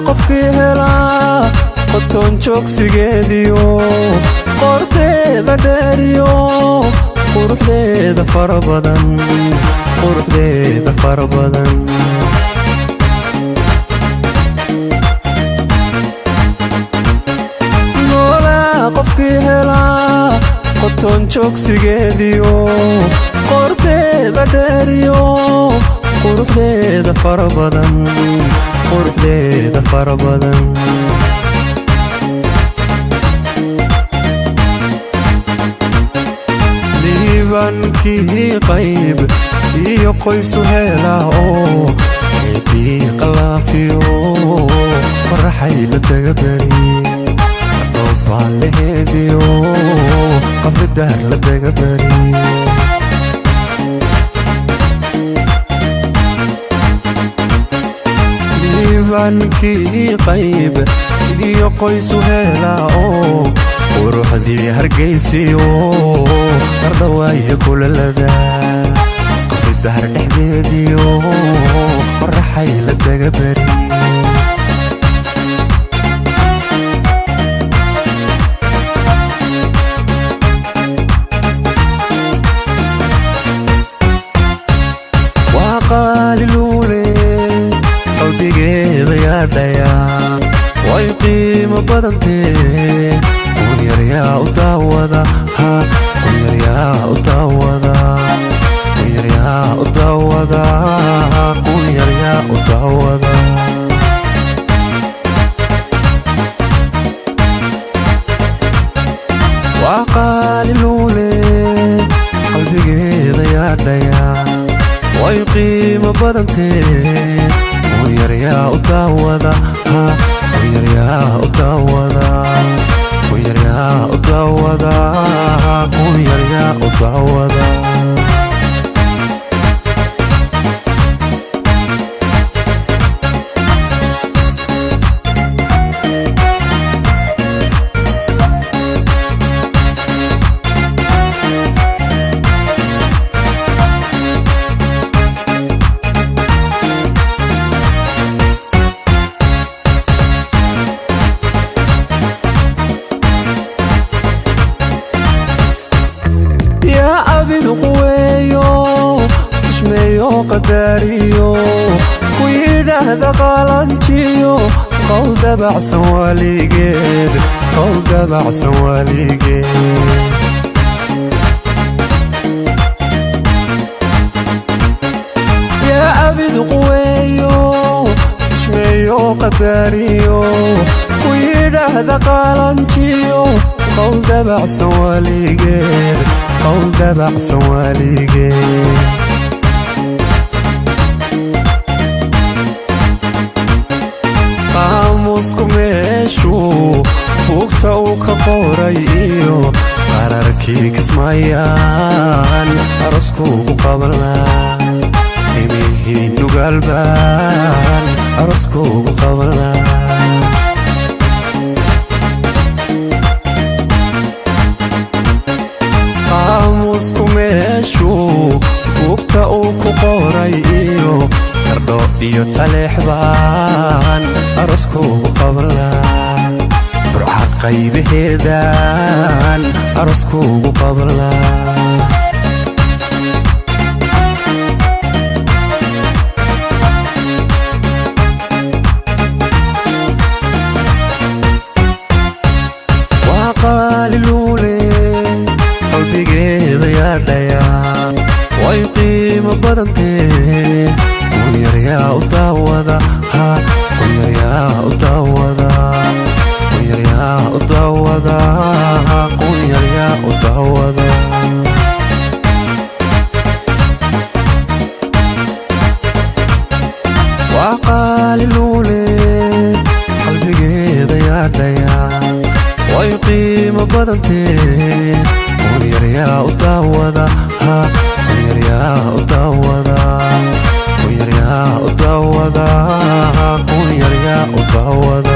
qofkii helaa qoton joogsigeediyo qorteeda dheeriyo quruxdeeda fara badan noolaa qofkii helaa qoton joogsigeediyo qorteeda dheeriyo quruxdeeda fara badan liibankii qayb iyo qoysu helaa oo eedii qalaafiyo faraxay la taga beri adoobbaa laheediyo qabridaar la taga beri liibankii qayb iyo qoysu helaa oo quruxdii hargaysiyo qardhawaayo kulalada qabridaar dhexdeediyo faraxay la taga beri waa qaaliluule qalbigeeda yaadhayaa way qiimo badantee kun yaryaa u daawada waa qaaliluule qalbigeeda yaadhayaa way qiimo badantee kun yaryaa u daawada عبد قويو اسميو قداريو ويدا هذا قالنتيو قول دبع سواليقيد يا عبد قويو اسميو قداريو ويدا هذا قالنتيو قول دبع سواليقيد قاموسكم ميشو بوكتا وكقوريو قراركي كسمايان أرسكو قبلنا إميه نقلبان أرسكو قبلنا buugta uu ku qoray iyo qardho iyo taleexbaan aroskuugu qabanlaa burca qaybaheedaan aroskuugu qabanlaa waa qaaliluule qalbigeeda yaadhayaa way qiimo badantee kun yaryaa u daawada waa qaaliluule qalbigeeda yaadhayaa way qiimo badantee kun yar yaa u daawada kun yar yaa u daawada kun yar yaa u daawada kun yar yaa u daawada